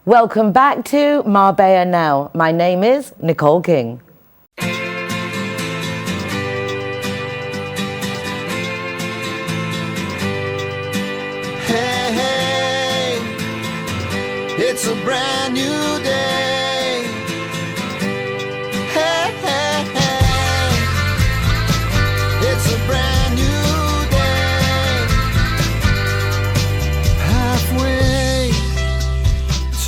Welcome back to Marbella Now. My name is Nicole King. Hey, hey, it's a brand new day. Hey, hey, hey, it's a brand new day. Halfway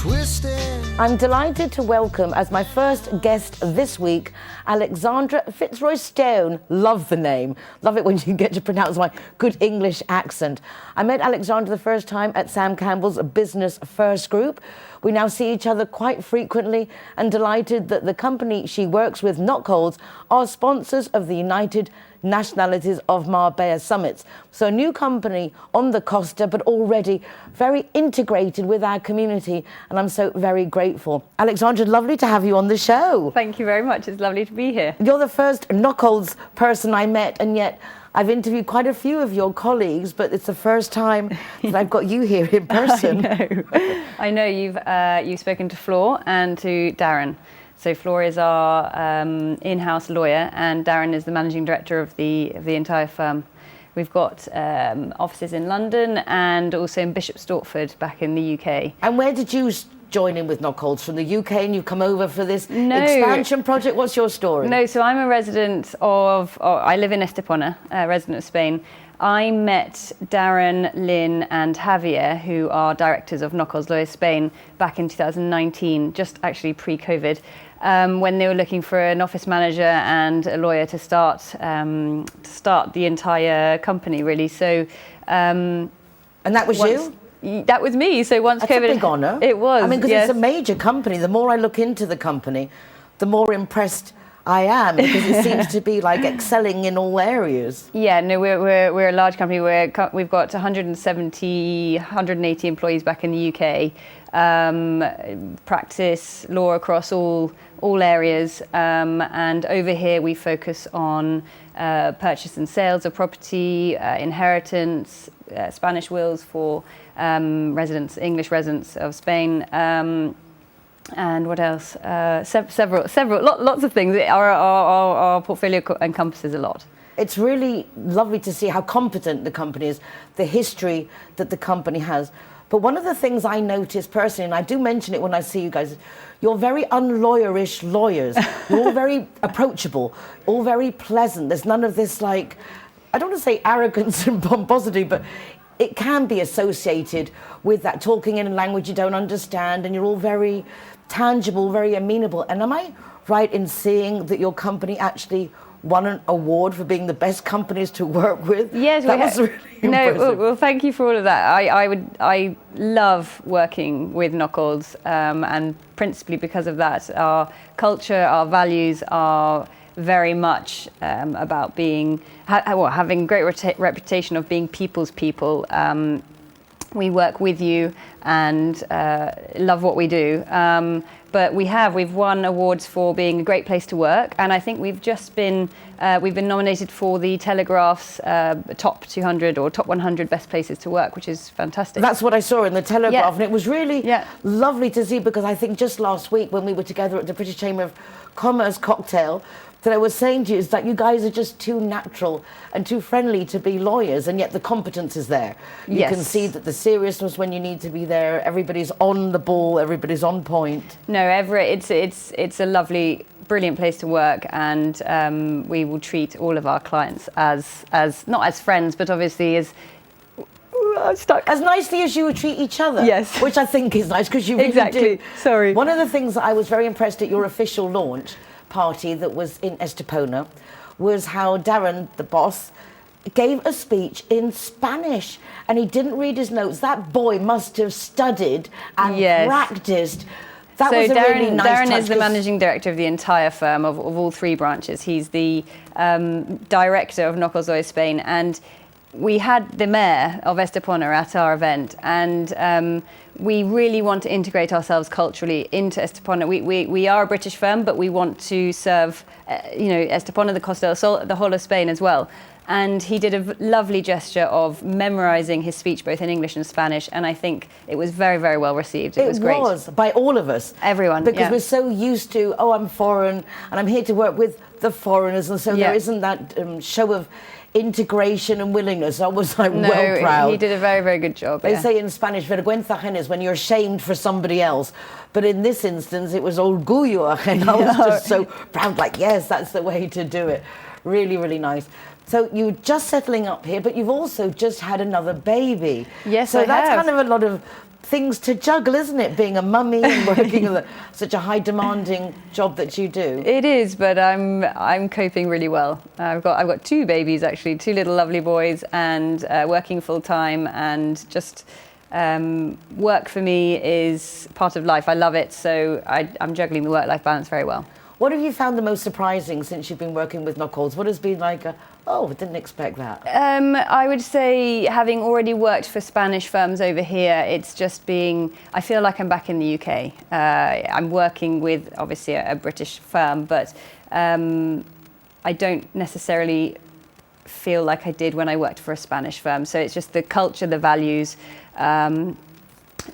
twisted. I'm delighted to welcome as my first guest this week, Alexandra Fitzroy-Stone. Love the name. Love it when you get to pronounce my good English accent. I met Alexandra the first time at Sam Campbell's Business First group. We now see each other quite frequently and delighted that the company she works with, Not Coles, are sponsors of the United Nationalities of Marbella Summits. So a new company on the Costa, but already very integrated with our community, and I'm so very grateful. Alexandra, lovely to have you on the show. Thank you very much. It's lovely to be here. You're the first Not Coles person I met, and yet I've interviewed quite a few of your colleagues, but it's the first time that I've got you here in person. I know you've spoken to Flor and to Darren. So Flor is our in-house lawyer, and Darren is the managing director of the entire firm. We've got offices in London and also in Bishop Stortford back in the UK. And where did you join in with Not Coles? From the UK, and you've come over for this expansion project? What's your story? No, so I'm a resident I live in Estepona, a resident of Spain. I met Darren, Lynn and Javier, who are directors of Not Coles Lawyers Spain, back in 2019, just actually pre-COVID, when they were looking for an office manager and a lawyer to start the entire company, really. So, and that was you? That was me. So once That's COVID, a big honour. It was. I mean, because yes. it's a major company. The more I look into the company, the more impressed I am, because it seems to be like excelling in all areas. Yeah, no, we're a large company. We've got 180 employees back in the UK. Practice law across all areas, and over here we focus on purchase and sales of property, inheritance, Spanish wills for English residents of Spain. And what else? Several, lots of things. Our portfolio encompasses a lot. It's really lovely to see how competent the company is, the history that the company has. But one of the things I noticed personally, and I do mention it when I see you guys, you're very unlawyerish lawyers. You're all very approachable, all very pleasant. There's none of this, like, I don't want to say arrogance and pomposity, but it can be associated with that, talking in a language you don't understand, and you're all very tangible, very amenable. And am I right in seeing that your company actually won an award for being the best companies to work with? Yes, that was really impressive. No, well, thank you for all of that. I love working with Not Coles, and principally because of that, our culture, our values are very much about being having great reputation of being people's people. We work with you and love what we do. But we've won awards for being a great place to work, and I think we've been nominated for the Telegraph's top 200 or top 100 best places to work, which is fantastic. That's what I saw in the Telegraph, Yeah. and it was really Yeah. lovely to see, because I think just last week when we were together at the British Chamber of Commerce cocktail, that I was saying to you is that you guys are just too natural and too friendly to be lawyers, and yet the competence is there. You Yes. can see that the seriousness when you need to be there, everybody's on the ball, everybody's on point. No, it's a lovely, brilliant place to work, and we will treat all of our clients as not as friends, but obviously as stuck. As nicely as you would treat each other. Yes. Which I think is nice, because you really Exactly. do. Sorry. One of the things that I was very impressed at your official launch party that was in Estepona was how Darren, the boss, gave a speech in Spanish, and he didn't read his notes. That boy must have studied and Yes. practiced. That So was a really nice Darren touch, is the 'cause managing director of the entire firm, of all three branches. He's the director of Not Coles Lawyers Spain, and we had the mayor of Estepona at our event, and we really want to integrate ourselves culturally into Estepona. We are a British firm, but we want to serve, Estepona, the Costa del Sol, the whole of Spain as well. And he did a lovely gesture of memorizing his speech both in English and Spanish, and I think it was very, very well received. It was great. It was, by all of us. Everyone, because we're so used to, oh, I'm foreign, and I'm here to work with the foreigners, and so there isn't that show of integration and willingness. I was well proud. He did a very, very good job. They say in Spanish, vergüenza ajena is when you're ashamed for somebody else. But in this instance, it was orgullo ajeno. I was just so proud, like, yes, that's the way to do it. Really, really nice. So you're just settling up here, but you've also just had another baby. Yes, so I that's have. kind of a lot of things to juggle, isn't it? Being a mummy and working in such a high demanding job that you do. It is, but I'm coping really well. I've got 2 babies actually, 2 little lovely boys, and working full time, and just work for me is part of life. I love it, so I'm juggling the work-life balance very well. What have you found the most surprising since you've been working with Knuckles? What has been like oh, I didn't expect that? I would say, having already worked for Spanish firms over here, it's just I feel like I'm back in the UK. I'm working with, obviously, a British firm, but I don't necessarily feel like I did when I worked for a Spanish firm. So it's just the culture, the values,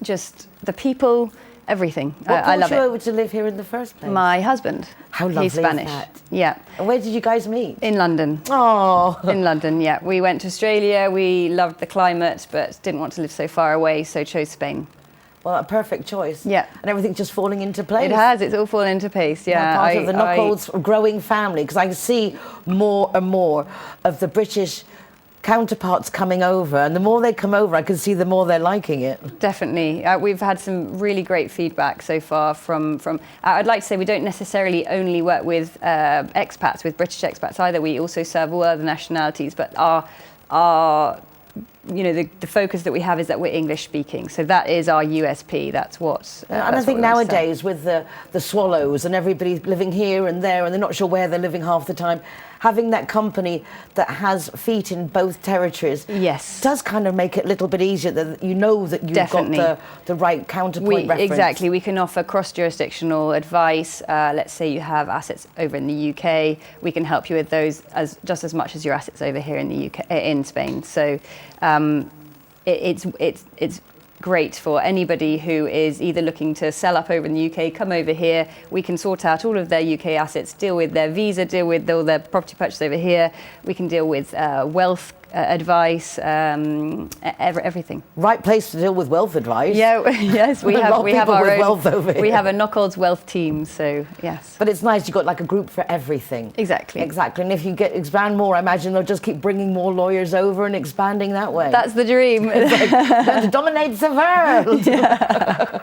just the people, everything. I love it. What brought you over to live here in the first place? My husband. How lovely He's Spanish. is that? Yeah. And where did you guys meet? In London. Oh. In London, yeah. We went to Australia. We loved the climate, but didn't want to live so far away, so chose Spain. Well, a perfect choice. Yeah. And everything's just falling into place. It has. It's all fallen into place, yeah. Part of the Knuckles growing family, because I see more and more of the British counterparts coming over, and the more they come over, I can see the more they're liking it. Definitely. We've had some really great feedback so far from I'd like to say we don't necessarily only work with expats, with British expats either. We also serve all other nationalities, but our the focus that we have is that we're English speaking. So that is our USP. That's what. And I think nowadays with the swallows and everybody living here and there, and they're not sure where they're living half the time, having that company that has feet in both territories, yes, does kind of make it a little bit easier that you know that you've got the right counterpoint reference. Exactly. We can offer cross-jurisdictional advice. Let's say you have assets over in the UK, we can help you with those just as much as your assets over here in the UK, in Spain. So it's great for anybody who is either looking to sell up over in the UK, come over here. We can sort out all of their UK assets, deal with their visa, deal with all their property purchase over here. We can deal with wealth advice, everything. Right place to deal with wealth advice. Yeah, yes, we have our own wealth over here. We have a Knuckles wealth team, so yes. But it's nice you've got like a group for everything. Exactly. And if you expand more, I imagine they'll just keep bringing more lawyers over and expanding that way. That's the dream. It's like, to dominate the world. Yeah.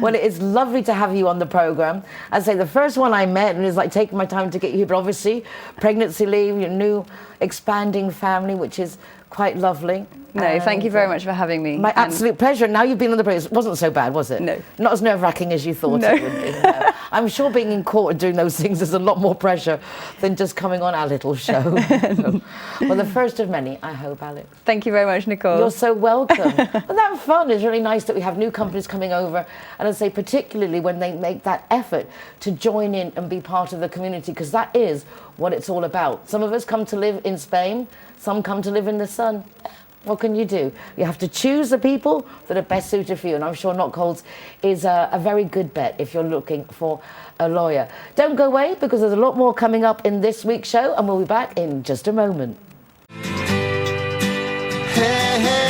Well, it is lovely to have you on the program. I'd say the first one I met, and it's like taking my time to get you here, but obviously pregnancy leave, your new expanding family, which is quite lovely. No, thank you very much for having me. My absolute pleasure. Now you've been on the program, it wasn't so bad, was it? No. Not as nerve-wracking as you thought it would be. No. I'm sure being in court and doing those things is a lot more pressure than just coming on our little show. Well, the first of many, I hope, Alex. Thank you very much, Nicole. You're so welcome. Well, that's fun. It's really nice that we have new companies coming over, and I'd say particularly when they make that effort to join in and be part of the community, because that is what it's all about. Some of us come to live in Spain, some come to live in the sun. What can you do? You have to choose the people that are best suited for you, and I'm sure Knuckles is a very good bet if you're looking for a lawyer. Don't go away, because there's a lot more coming up in this week's show, and we'll be back in just a moment. Hey, hey.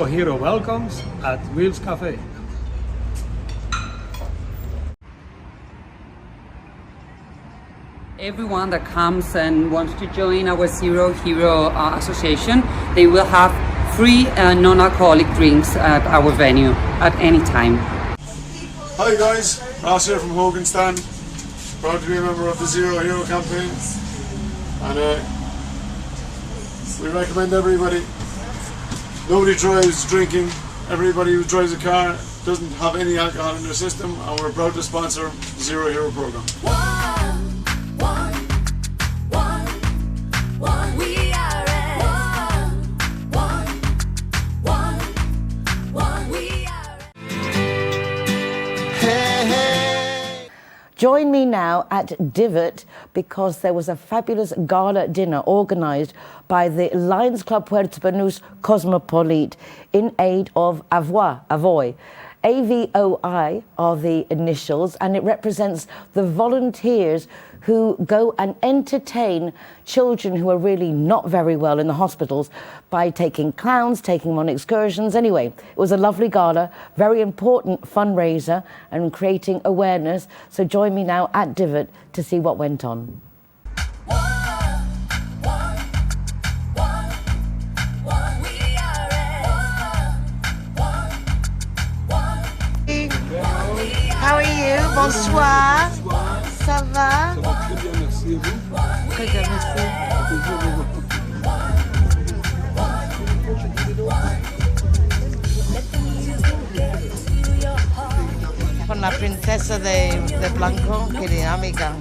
Hero welcomes at Wheels Cafe. Everyone that comes and wants to join our Zero Hero Association, they will have free non-alcoholic drinks at our venue at any time. Hi guys, Ross here from Hogan Stand. Proud to be a member of the Zero Hero campaign. And we recommend everybody, nobody drives drinking, everybody who drives a car doesn't have any alcohol in their system, and we're proud to sponsor the Zero Hero program. Join me now at Divot because there was a fabulous gala dinner organised by the Lions Club Puedes Cosmopolite in aid of Avoy. AVOI are the initials, and it represents the volunteers who go and entertain children who are really not very well in the hospitals by taking clowns, taking them on excursions. Anyway, it was a lovely gala, very important fundraiser and creating awareness. So join me now at Divot to see what went on. How are you? Bonsoir. Ça va? Très bien, merci. Con la princesa de Blanco, que dinámica.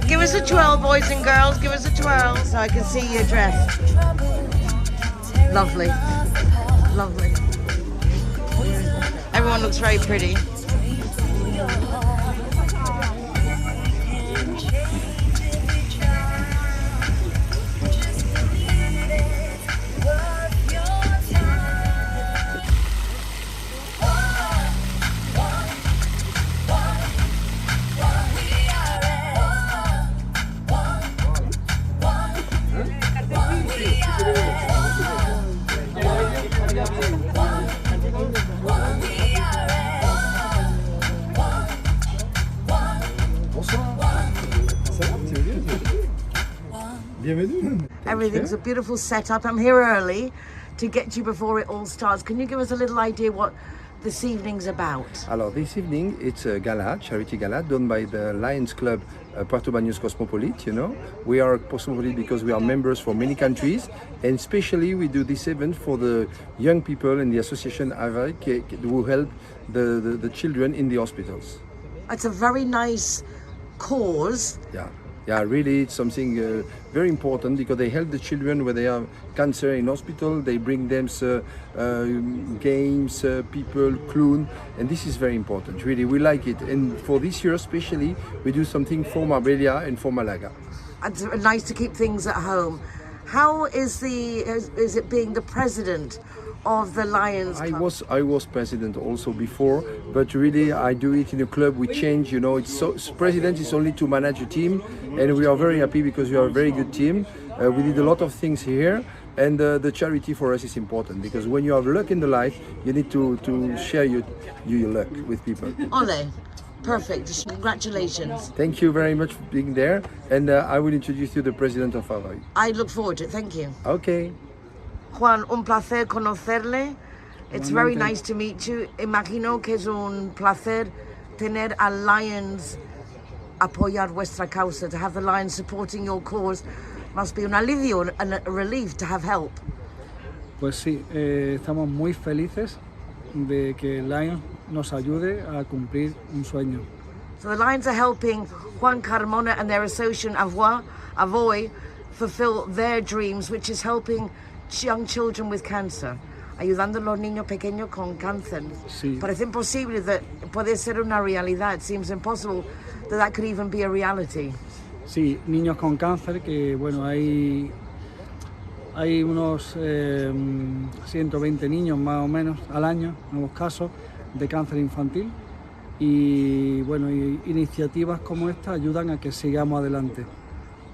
Give us a twirl, boys and girls. Give us a twirl so I can see your dress. Lovely. Lovely. Everyone looks very pretty. Everything's a beautiful setup. I'm here early to get you before it all starts. Can you give us a little idea what this evening's about? Alors, this evening it's a gala, charity gala, done by the Lions Club Puerto Banús Cosmopolite, you know. We are Cosmopolite because we are members for many countries, and especially we do this event for the young people in the association AVAC who help the children in the hospitals. It's a very nice cause. Yeah, really, it's something very important because they help the children when they have cancer in hospital. They bring them games, people, clown, and this is very important. Really, we like it. And for this year especially, we do something for Marbella and for Malaga. It's nice to keep things at home. How is it being the president of the Lions Club? I was president also before, but really I do it in a club. We change, you know. It's so president is only to manage a team, and we are very happy because we are a very good team. We did a lot of things here, and the charity for us is important because when you have luck in the life, you need to share your luck with people. Ole, perfect. Congratulations. Thank you very much for being there, and I will introduce you to the president of Hawaii. I look forward to it. Thank you. Okay. Juan, un placer conocerle. It's very nice to meet you. Imagino que es un placer tener a Lions apoyar vuestra causa, to have the Lions supporting your cause. Must be un alivio and a relief to have help. Pues sí, estamos muy felices de que Lions nos ayude a cumplir un sueño. So the Lions are helping Juan Carmona and their association Avoy fulfill their dreams, which is helping young children with cancer, ayudando a los niños pequeños con cáncer. Sí. Parece imposible that puede ser una realidad. It seems impossible that could even be a reality. Sí, niños con cáncer, que bueno, hay unos 120 niños más o menos al año, nuevos casos de cáncer infantil, y bueno, iniciativas como esta ayudan a que sigamos adelante.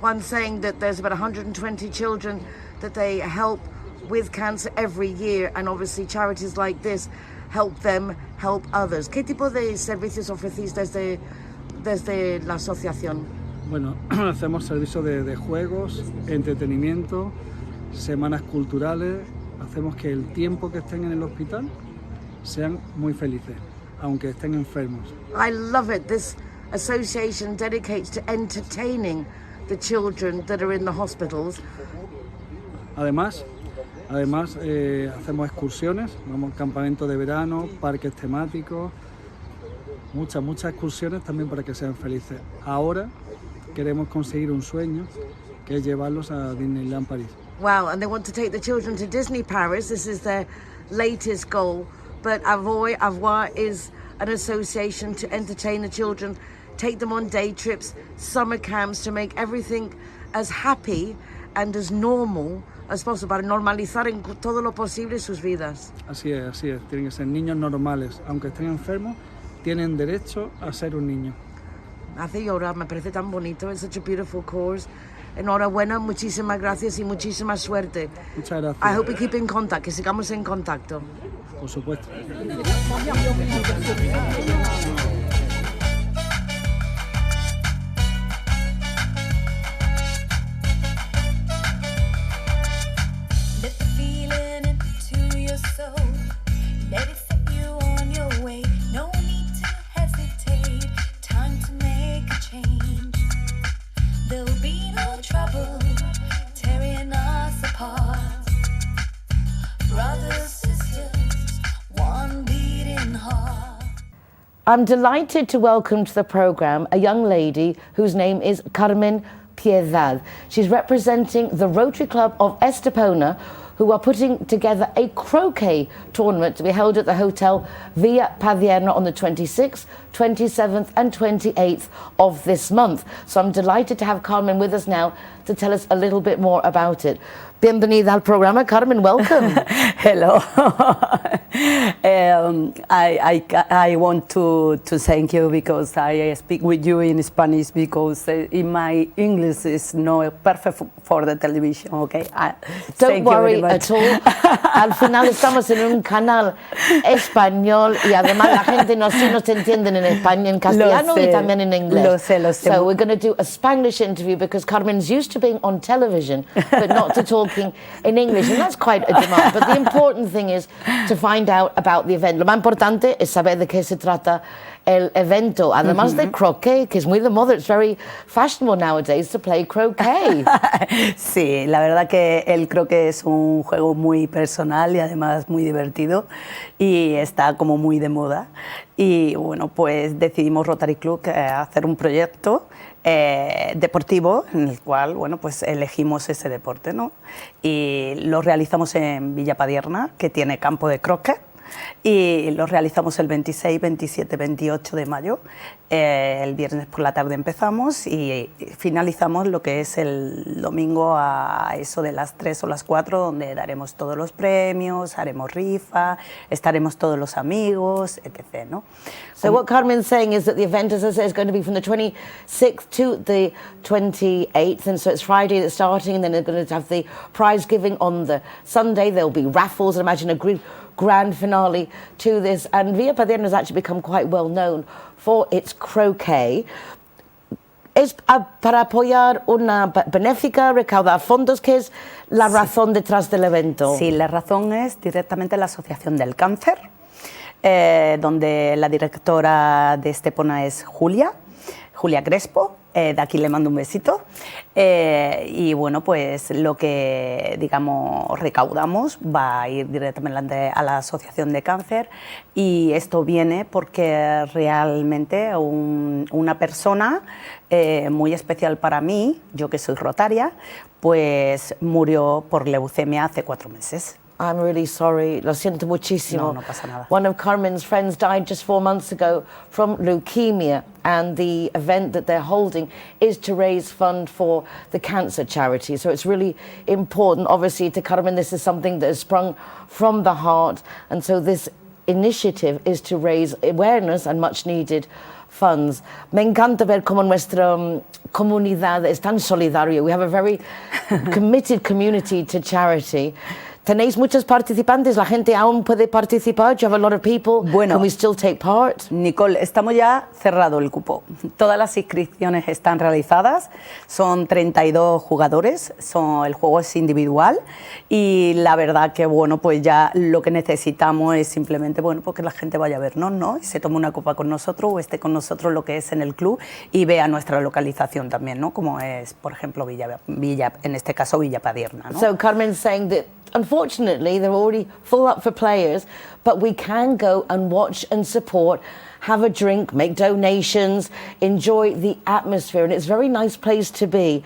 One saying that there's about 120 children that they help with cancer every year, and obviously charities like this help them help others. ¿Qué tipo de servicios ofrecéis desde la asociación? Bueno, hacemos servicios de juegos, entretenimiento, semanas culturales, hacemos que el tiempo que estén en el hospital sean muy felices, aunque estén enfermos. I love it. This association dedicates to entertaining the children that are in the hospitals. Además, hacemos excursiones, vamos a campamentos de verano, parques temáticos, muchas excursiones también para que sean felices. Ahora queremos conseguir un sueño, que es llevarlos a Disneyland París. Wow, and they want to take the children to Disney Paris. This is their latest goal. But Avoir is an association to entertain the children, take them on day trips, summer camps, to make everything as happy and as normal as possible, para normalizar en todo lo posible sus vidas. Así es. Tienen que ser niños normales. Aunque estén enfermos, tienen derecho a ser un niño. Me hace llorar, me parece tan bonito. It's such a beautiful cause. Enhorabuena, muchísimas gracias y muchísima suerte. Muchas gracias. I hope we keep in contact, que sigamos en contacto. Por supuesto. Let the feeling into your soul. Let it set you on your way. No need to hesitate. Time to make a change. There'll be no trouble tearing us apart. Brothers, sisters, one beating heart. I'm delighted to welcome to the programme a young lady whose name is Carmen Piedad. She's representing the Rotary Club of Estepona, who are putting together a croquet tournament to be held at the Hotel Villa Padierna on the 26th, 27th and 28th of this month. So I'm delighted to have Carmen with us now to tell us a little bit more about it. Bienvenida al programa, Carmen, welcome. Hello. I want to thank you because I speak with you in Spanish because in my English is not perfect for the television, okay? Don't worry at all. Al final estamos en un canal español y además la gente sí nos entiende en español, en castellano y también en inglés. Lo sé. So we're going to do a Spanglish interview because Carmen's used to being on television but not to talking in English, and that's quite a demand. But the important thing is to find out about the event. Lo más importante es saber de qué se trata el evento. Además de croquet, que es muy de moda, it's very fashionable nowadays to play croquet. Sí, la verdad que el croquet es un juego muy personal y además muy divertido y está como muy de moda. Y bueno, pues decidimos Rotary Club hacer un proyecto deportivo en el cual, bueno, pues elegimos ese deporte, ¿no? Y lo realizamos en Villa Padierna, que tiene campo de croquet, y lo realizamos el 26, 27, 28 de mayo. El viernes por la tarde empezamos y finalizamos lo que es el domingo a eso de las 3 o las 4, donde daremos todos los premios, haremos rifa, estaremos todos los amigos, etc., ¿no? So what Carmen's saying is that the event, as I say, is going to be from the 26th to the 28th, and so it's Friday that's starting, and then they're going to have the prize giving on the Sunday. There'll be raffles, I imagine a grand finale to this, and Villa Padierna has actually become quite well known for its croquet. Es para apoyar una benéfica, recaudar fondos, que es la razón detrás del evento. Sí, la razón es directamente la Asociación del Cáncer, donde la directora de Estepona es Julia Crespo. De aquí le mando un besito. Y bueno, pues lo que, digamos, recaudamos va a ir directamente a la Asociación de Cáncer, y esto viene porque realmente una persona muy especial para mí, yo que soy rotaria, pues murió por leucemia hace 4 meses. I'm really sorry. Lo siento muchísimo. No pasa nada. One of Carmen's friends died just 4 months ago from leukemia, and the event that they're holding is to raise funds for the cancer charity. So it's really important, obviously, to Carmen. This is something that has sprung from the heart, and so this initiative is to raise awareness and much needed funds. Me encanta ver cómo nuestra comunidad es tan solidaria. We have a very committed community to charity. ¿Tenéis muchos participantes? ¿La gente aún puede participar? Do you have a lot of people? Bueno, Can we still take part? Nicole, estamos ya cerrado el cupo. Todas las inscripciones están realizadas. Son 32 jugadores. El juego es individual y la verdad que bueno, pues ya lo que necesitamos es simplemente bueno, pues que la gente vaya a vernos, ¿no? Y se tome una copa con nosotros o esté con nosotros lo que es en el club y vea nuestra localización también, ¿no? Como es, por ejemplo, Villa en este caso Villa Padierna, ¿no? So Carmen's saying that unfortunately they're already full up for players, but we can go and watch and support, have a drink, make donations, enjoy the atmosphere, and it's a very nice place to be.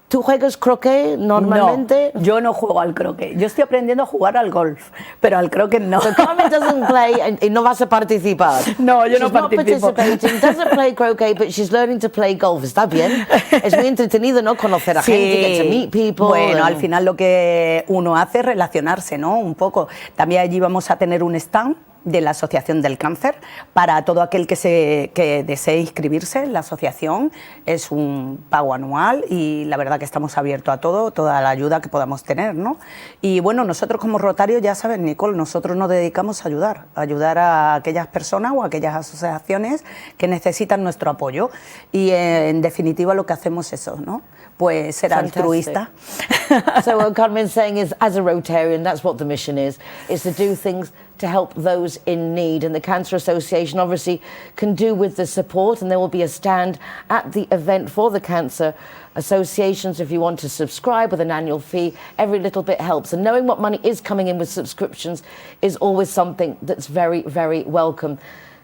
¿Tú juegas croquet normalmente? No, yo no juego al croquet. Yo estoy aprendiendo a jugar al golf, pero al croquet no. So Carmen doesn't play y no vas a participar. No, yo no participo. She's not participating, doesn't play croquet, but she's learning to play golf. Está bien. Es muy entretenido, ¿no? Conocer a gente, get to meet people. Bueno, al final lo que uno hace es relacionarse, ¿no? Un poco. También allí vamos a tener un stand de la Asociación del Cáncer para todo aquel que desee inscribirse en la asociación. Es un pago anual y la verdad que estamos abiertos a todo, toda la ayuda que podamos tener, ¿no? Y bueno, nosotros como Rotarios, ya sabes, Nicole, nosotros nos dedicamos a ayudar a aquellas personas o a aquellas asociaciones que necesitan nuestro apoyo y en definitiva lo que hacemos es eso, ¿no? Pues ser altruista. So what Carmen's saying is, as a Rotarian, that's what the mission is to do things to help those in need. And the Cancer Association obviously can do with the support, and there will be a stand at the event for the Cancer Associations if you want to subscribe with an annual fee. Every little bit helps. And knowing what money is coming in with subscriptions is always something that's very, very welcome.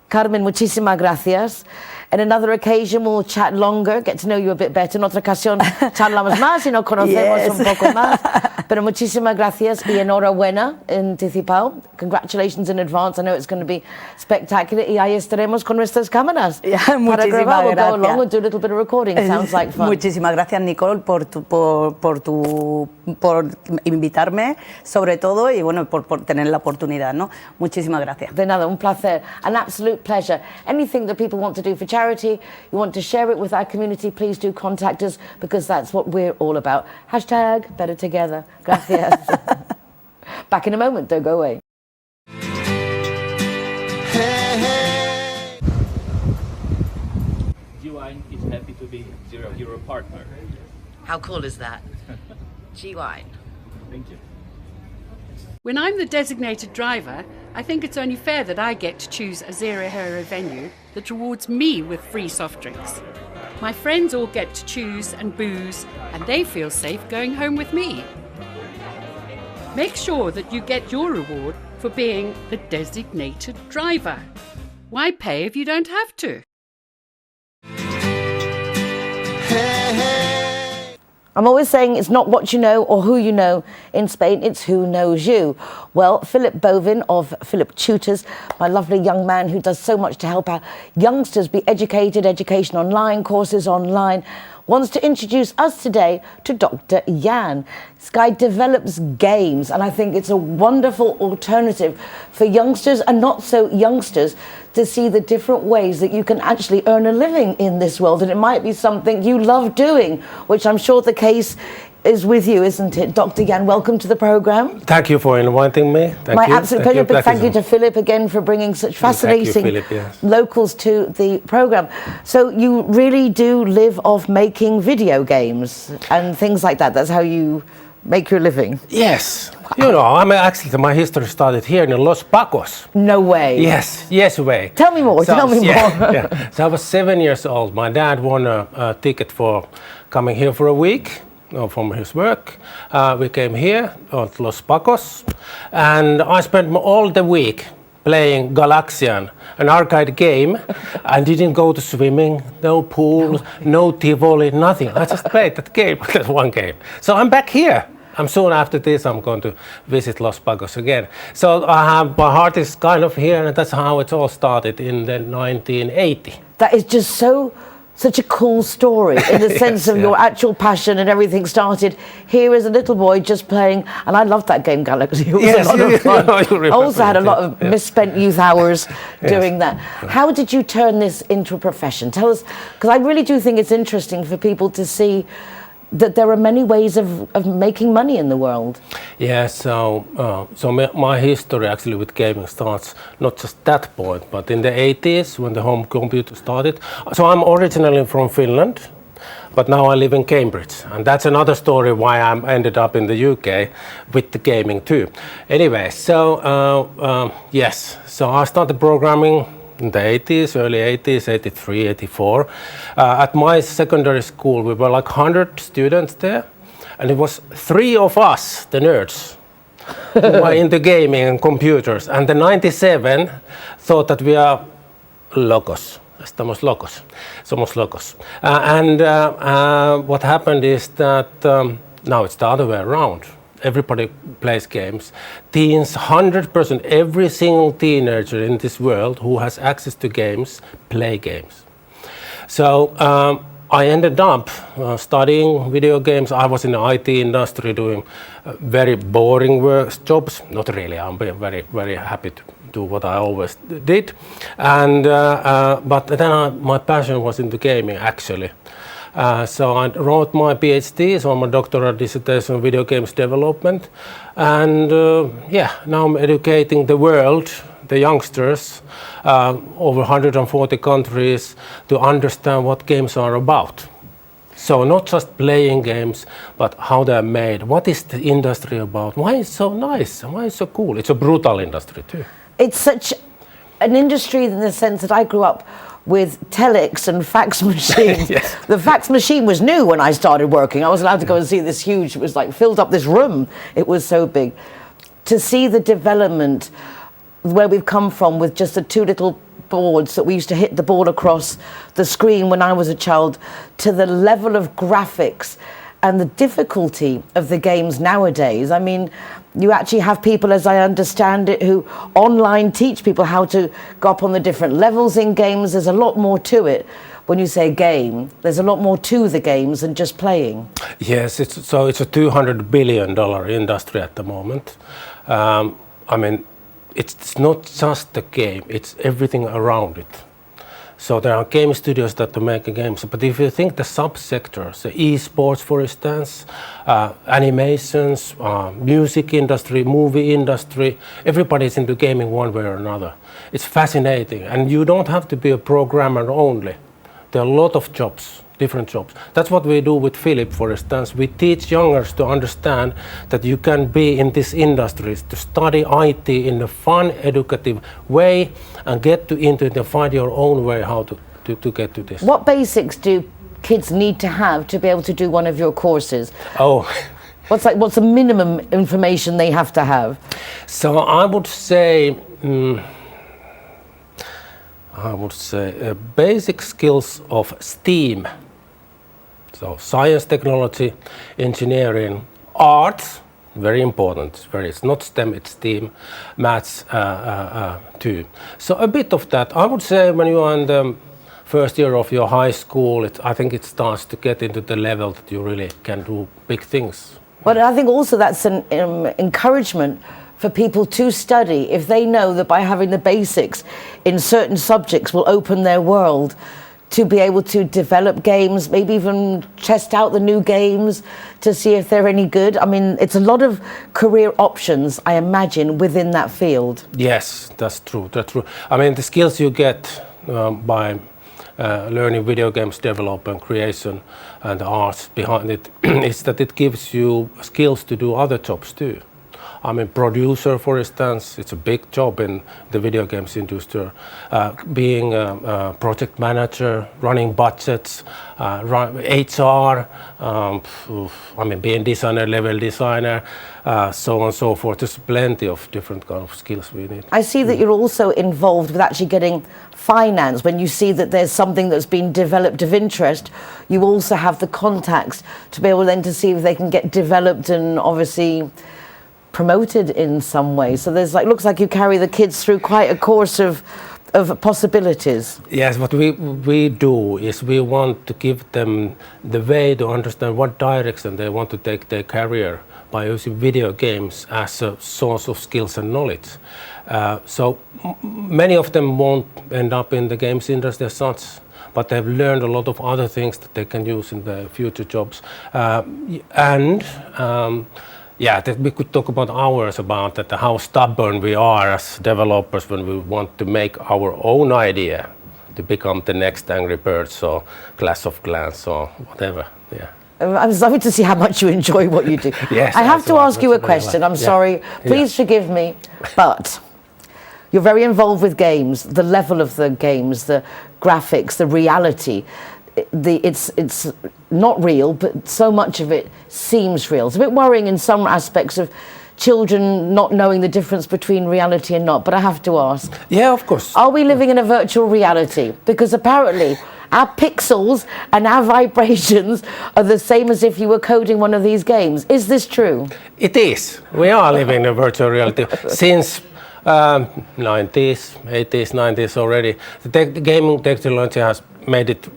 Carmen, muchísimas gracias. In another occasion we'll chat longer, get to know you a bit better. En otra ocasión charlamos más y nos conocemos un poco más. Pero muchísimas gracias y enhorabuena anticipado. Congratulations in advance. I know it's going to be spectacular. Y ahí estaremos con nuestras cámaras. Para grabar, we'll go along and do a little bit of recording. Sounds like fun. Muchísimas gracias, Nicole, por invitarme, sobre todo, y bueno, por tener la oportunidad, ¿no? Muchísimas gracias. De nada, un placer. An absolute pleasure. Anything that people want to do for charity, you want to share it with our community, please do contact us, because that's what we're all about. Hashtag better together. Gracias. Back in a moment, don't go away. G-Wine is happy to be Zero Hero partner. How cool is that? G-Wine. Thank you. When I'm the designated driver, I think it's only fair that I get to choose a Zero Hero venue that rewards me with free soft drinks. My friends all get to choose and booze, and they feel safe going home with me. Make sure that you get your reward for being the designated driver. Why pay if you don't have to? I'm always saying it's not what you know or who you know in Spain, it's who knows you. Well, Philip Bovin of Philip Tutors, my lovely young man who does so much to help our youngsters be educated, education online, courses online, wants to introduce us today to Dr. Jan. This guy develops games, and I think it's a wonderful alternative for youngsters and not so youngsters to see the different ways that you can actually earn a living in this world, and it might be something you love doing, which I'm sure the case is with you, isn't it? Dr. Jan, welcome to the programme. Thank you for inviting me. My absolute pleasure. Big thank you to Philip again for bringing such fascinating locals to the programme. So you really do live off making video games and things like that. That's how you make your living? Yes. Wow. You know, actually my history started here in Los Pacos. No way. Yes way. Tell me more, tell me more. Yeah. So I was 7 years old. My dad won a ticket for coming here for a week. From his work. We came here at Los Pacos, and I spent all the week playing Galaxian, an arcade game. I didn't go to swimming, no pool, no Tivoli, nothing. I just played that game, that one game. So I'm back here. Soon after this, I'm going to visit Los Pacos again. So my heart is kind of here, and that's how it all started in the 1980. That is just such a cool story in the sense of your actual passion and everything started here as a little boy just playing, and I loved that game Galaxy. It was a lot of fun. I also had a lot of misspent youth hours doing that. How did you turn this into a profession? Tell us, because I really do think it's interesting for people to see that there are many ways of making money in the world. Yeah, so my history actually with gaming starts not just that point, but in the 80s when the home computer started. So I'm originally from Finland, but now I live in Cambridge, and that's another story why I ended up in the UK with the gaming too. Anyway, so yes, so I started programming in the 80s, early 80s, 83, 84. At my secondary school, we were like 100 students there, and it was 3 of us, the nerds, who were into gaming and computers. And the 97 thought that we are locos. Estamos locos. Somos locos. And what happened is that now it's the other way around. Everybody plays games. Teens, 100%, every single teenager in this world who has access to games, play games. So I ended up studying video games. I was in the IT industry doing very boring jobs. Not really, I'm very, very happy to do what I always did. And, but then my passion was into gaming, actually. So I wrote my PhD, so my doctoral dissertation on video games development. And yeah, now I'm educating the world, the youngsters, over 140 countries, to understand what games are about. So not just playing games, but how they're made. What is the industry about? Why is it so nice? Why is it so cool? It's a brutal industry too. It's such an industry in the sense that I grew up with telex and fax machines. Yes. The fax machine was new when I started working. I was allowed to go and see this huge, it was like filled up this room. It was so big. To see the development where we've come from with just the 2 little boards that we used to hit the ball across the screen when I was a child, to the level of graphics and the difficulty of the games nowadays. I mean, you actually have people, as I understand it, who online teach people how to go up on the different levels in games. There's a lot more to it. When you say game, there's a lot more to the games than just playing. Yes, it's a $200 billion industry at the moment. I mean, it's not just the game, it's everything around it. So there are game studios that make games, but if you think the subsectors, the esports, for instance, animations, music industry, movie industry, everybody's into gaming one way or another. It's fascinating, and you don't have to be a programmer only. There are a lot of jobs, different jobs. That's what we do with Philip, for instance. We teach youngers to understand that you can be in these industries, to study IT in a fun, educative way, and get into it and find your own way how to get to this. What basics do kids need to have to be able to do one of your courses? Oh. What's the minimum information they have to have? So I would say, basic skills of STEAM. So science, technology, engineering, arts, very important. It's not STEM, it's STEAM, maths too. So a bit of that. I would say when you are in the first year of your high school, I think it starts to get into the level that you really can do big things. But I think also that's an encouragement for people to study if they know that by having the basics in certain subjects will open their world to be able to develop games, maybe even test out the new games to see if they're any good. I mean, it's a lot of career options, I imagine, within that field. Yes, that's true. That's true. I mean, the skills you get by learning video games development, creation, and the arts behind it is that it gives you skills to do other jobs too. I'm a producer, for instance. It's a big job in the video games industry. Being a project manager, running budgets, HR, being designer, level designer, so on and so forth. There's plenty of different kind of skills we need. I see that you're also involved with actually getting finance. When you see that there's something that's been developed of interest, you also have the contacts to be able then to see if they can get developed and obviously promoted in some way. So there's looks like you carry the kids through quite a course of possibilities. Yes, what we do is we want to give them the way to understand what direction they want to take their career by using video games as a source of skills and knowledge. So many of them won't end up in the games industry as such, but they've learned a lot of other things that they can use in their future jobs. That we could talk about hours about that, how stubborn we are as developers when we want to make our own idea to become the next Angry Birds or Clash of Clans or whatever. Yeah. I was lovely to see how much you enjoy what you do. Yes, I have that's to what- ask you a that's what I question. like. I'm Yeah. sorry. Please forgive me, but you're very involved with games. The level of the games, the graphics, the reality. It's not real, but so much of it seems real. It's a bit worrying in some aspects of children not knowing the difference between reality and not. But I have to ask. Yeah, of course. Are we living in a virtual reality? Because apparently our pixels and our vibrations are the same as if you were coding one of these games. Is this true? It is. We are living in a virtual reality since 90s, 80s, 90s already. The gaming technology has made it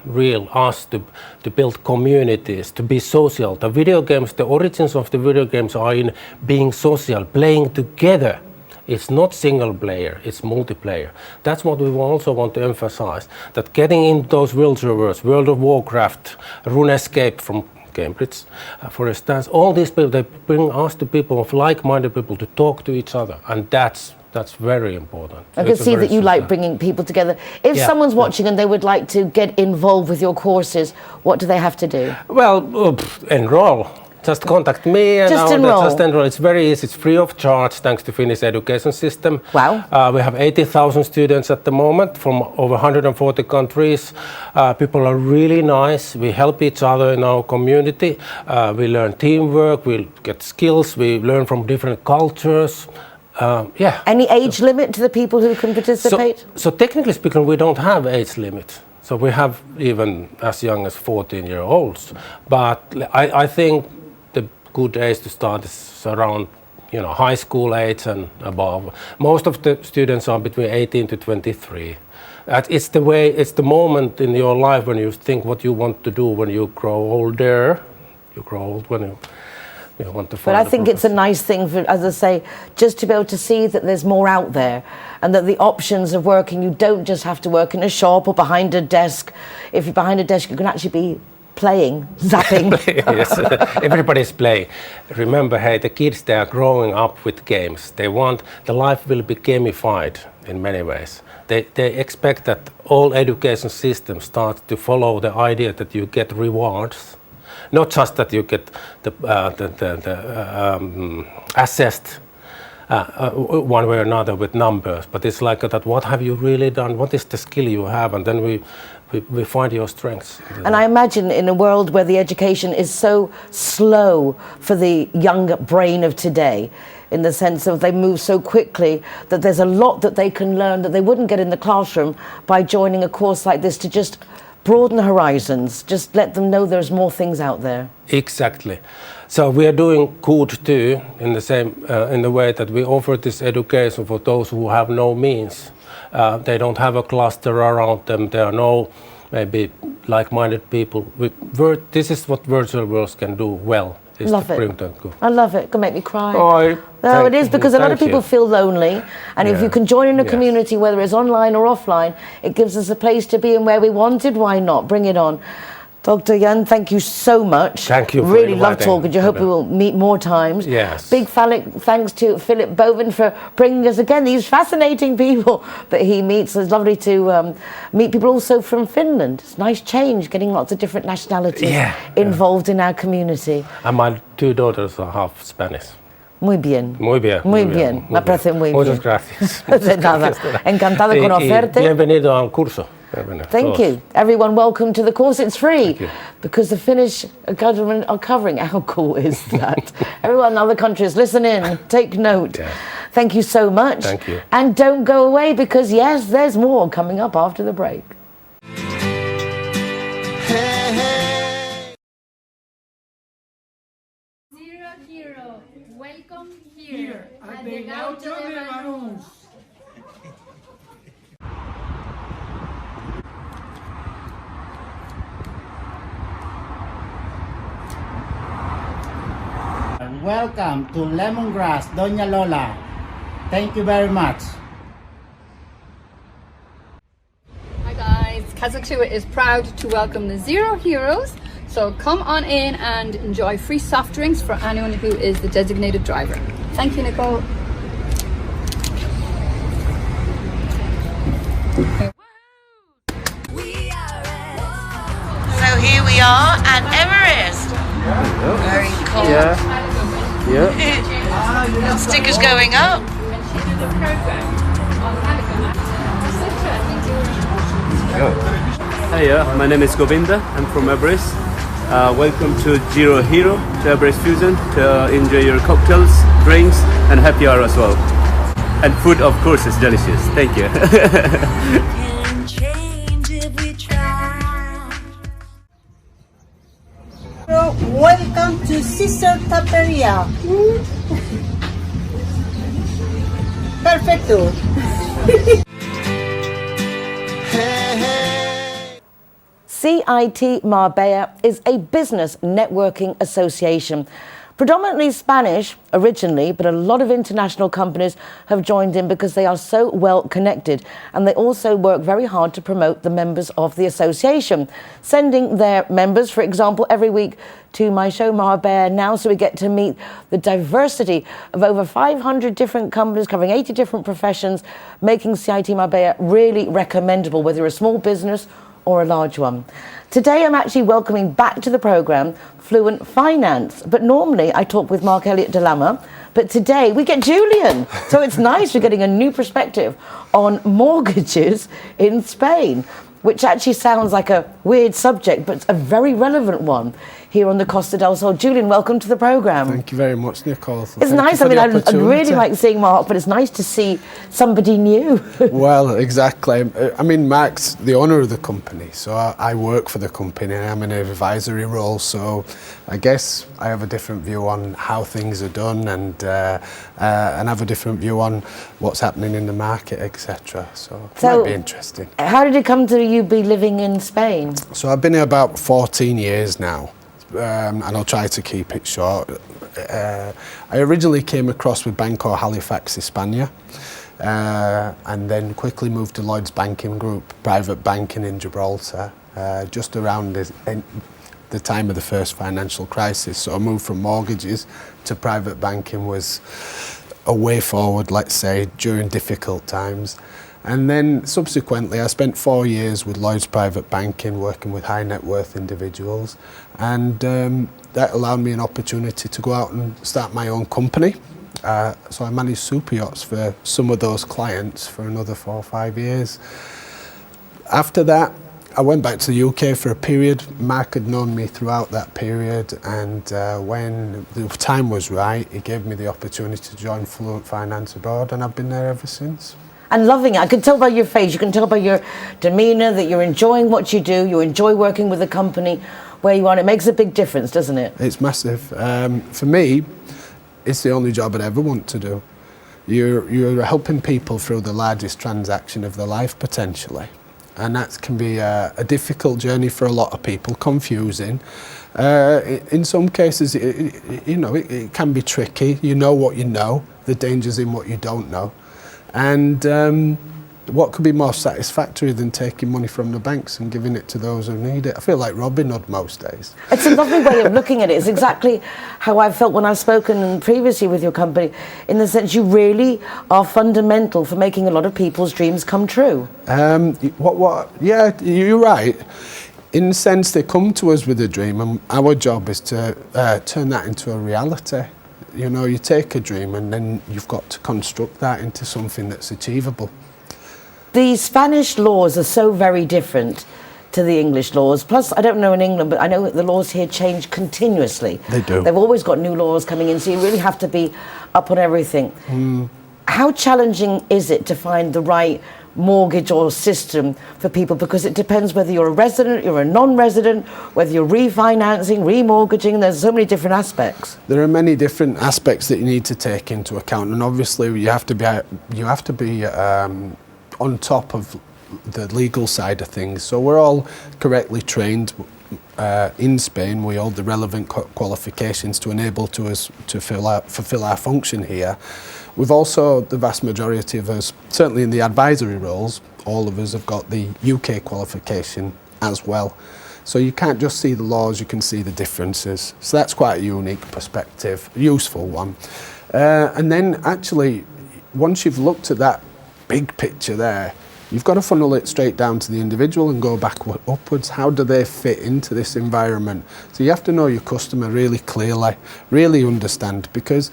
real, us to build communities, to be social. The video games, the origins of the video games are in being social, playing together. It's not single player, it's multiplayer. That's what we also want to emphasize, that getting into those virtual worlds, World of Warcraft, RuneScape from Cambridge, for instance, all these people, they bring us to people of like-minded people to talk to each other, and that's very important. I can see that you like bringing people together. If someone's watching and they would like to get involved with your courses, what do they have to do? Well, enroll. Just contact me and Just enroll. Just enroll. It's very easy. It's free of charge thanks to Finnish education system. Wow. We have 80,000 students at the moment from over 140 countries. People are really nice. We help each other in our community. We learn teamwork. We get skills. We learn from different cultures. Any age limit to the people who can participate? So technically speaking, we don't have age limit. So we have even as young as 14-year-olds. But I think the good age to start is around, high school age and above. Most of the students are between 18 to 23. It's the moment in your life when you think what you want to do when you grow older. You grow old when you want to find But I think it's a nice thing, for, as I say, just to be able to see that there's more out there and that the options of working, you don't just have to work in a shop or behind a desk. If you're behind a desk, you can actually be playing, zapping. Yes, everybody's playing. Remember, hey, the kids, they are growing up with games. The life will be gamified in many ways. They expect that all education systems start to follow the idea that you get rewards. Not just that you get assessed one way or another with numbers, but it's like that. What have you really done? What is the skill you have? And then we find your strengths. And I imagine in a world where the education is so slow for the young brain of today, in the sense of they move so quickly, that there's a lot that they can learn that they wouldn't get in the classroom by joining a course like this to just broaden horizons, just let them know there's more things out there. Exactly. So we are doing good too, in the way that we offer this education for those who have no means. They don't have a cluster around them. There are no maybe like-minded people. This is what virtual worlds can do well. Love it. I love it. It can make me cry. No, it is, because a lot of people feel lonely, and if you can join in a community, whether it's online or offline, it gives us a place to be, and where we wanted, why not? Bring it on. Dr. Jan, thank you so much. Thank you for Really love inviting talking to you. Hope we will meet more times. Yes. Big thanks to Philip Boven for bringing us again these fascinating people that he meets. It's lovely to meet people also from Finland. It's a nice change, getting lots of different nationalities involved in our community. And my two daughters are half Spanish. Muy bien. Muy bien. Muy bien. Me parece muy bien. Muchas gracias. De nada. Encantado de conocerte. Bienvenido al curso. Thank you. Everyone, welcome to the course. It's free because the Finnish government are covering. How cool is that? Everyone in other countries, listen in, take note. Yeah. Thank you so much. Thank you. And don't go away, because yes, there's more coming up after the break. Zero, welcome here at the Gaucho de Banús. Welcome to Lemongrass, Doña Lola. Thank you very much. Hi guys, Kazakhstan is proud to welcome the Zero Heroes. So come on in and enjoy free soft drinks for anyone who is the designated driver. Thank you, Nicole. So here we are at Everest. Very cool. Yeah. Stickers going up. Hiya, my name is Govinda. I'm from Everest. Welcome to Zero Hero, to Everest Fusion, to enjoy your cocktails, drinks, and happy hour as well. And food, of course, is delicious. Thank you. Welcome to Sister Taperia. Perfecto. CIT Marbella is a business networking association. Predominantly Spanish originally, but a lot of international companies have joined in because they are so well connected, and they also work very hard to promote the members of the association, sending their members, for example, every week to my show Marbella Now, so we get to meet the diversity of over 500 different companies covering 80 different professions, making CIT Marbella really recommendable, whether you're a small business or a large one. Today I'm actually welcoming back to the programme Fluent Finance, but normally I talk with Mark Elliott de Lama, but today we get Julian. So it's nice we're getting a new perspective on mortgages in Spain, which actually sounds like a weird subject, but it's a very relevant one here on the Costa del Sol. Julian, welcome to the programme. Thank you very much, Nicole. It's nice. I mean, I really like seeing Mark, but it's nice to see somebody new. Well, exactly. I mean, Mark's the owner of the company, so I work for the company and I'm in an advisory role, so I guess I have a different view on how things are done and have a different view on what's happening in the market, etc. So it might be interesting. How did it come to you be living in Spain? So I've been here about 14 years now. And I'll try to keep it short. I originally came across with Banco Halifax España and then quickly moved to Lloyds Banking Group, private banking in Gibraltar, just around the time of the first financial crisis. So I moved from mortgages to private banking was a way forward, let's say, during difficult times. And then subsequently I spent 4 years with Lloyds Private Banking working with high net worth individuals, and that allowed me an opportunity to go out and start my own company. So I managed super yachts for some of those clients for another 4 or 5 years. After that I went back to the UK for a period. Mark had known me throughout that period, and when the time was right he gave me the opportunity to join Fluent Finance abroad, and I've been there ever since. And loving it. I can tell by your face, you can tell by your demeanour that you're enjoying what you do, you enjoy working with the company where you are, and it makes a big difference, doesn't it? It's massive. For me, it's the only job I'd ever want to do. You're helping people through the largest transaction of their life, potentially. And that can be a difficult journey for a lot of people, confusing. In some cases, it can be tricky. You know what you know, the danger's in what you don't know. And what could be more satisfactory than taking money from the banks and giving it to those who need it? I feel like Robin Hood most days. It's a lovely way of looking at it. It's exactly how I've felt when I've spoken previously with your company, in the sense you really are fundamental for making a lot of people's dreams come true. Yeah, you're right. In the sense they come to us with a dream, and our job is to turn that into a reality. You know, you take a dream and then you've got to construct that into something that's achievable. The Spanish laws are so very different to the English laws. Plus, I don't know in England, but I know that the laws here change continuously. They do. They've always got new laws coming in, so you really have to be up on everything. How challenging is it to find the right mortgage or system for people? Because it depends whether you're a resident, you're a non-resident, whether you're refinancing, remortgaging. There's so many different aspects. There are many different aspects that you need to take into account, and obviously you have to be on top of the legal side of things. So we're all correctly trained in Spain, we hold the relevant qualifications to enable us to fulfill our function here. We've also, the vast majority of us, certainly in the advisory roles, all of us have got the UK qualification as well. So you can't just see the laws, you can see the differences. So that's quite a unique perspective, a useful one. And then actually, once you've looked at that big picture there, you've got to funnel it straight down to the individual and go back upwards. How do they fit into this environment? So you have to know your customer really clearly, really understand, because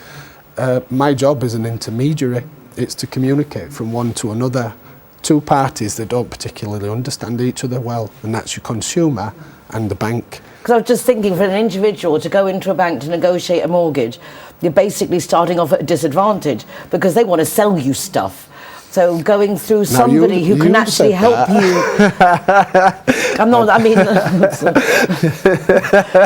my job as an intermediary, it's to communicate from one to another, two parties that don't particularly understand each other well, and that's your consumer and the bank. Because I was just thinking, for an individual to go into a bank to negotiate a mortgage, you're basically starting off at a disadvantage because they want to sell you stuff. So going through somebody who can actually help you. I'm not, I mean,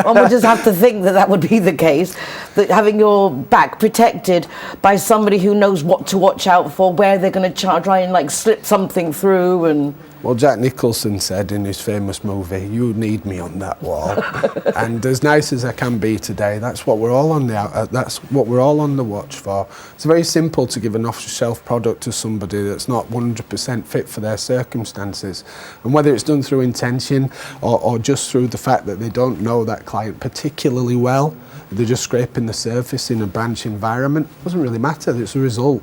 one would just have to think that would be the case, that having your back protected by somebody who knows what to watch out for, where they're going to try and like slip something through. And well, Jack Nicholson said in his famous movie, "You need me on that wall." And as nice as I can be today, that's what we're all on the watch for. It's very simple to give an off-the-shelf product to somebody that's not 100% fit for their circumstances, and whether it's done through intention or just through the fact that they don't know that client particularly well, they're just scraping the surface in a branch environment, doesn't really matter. It's a result.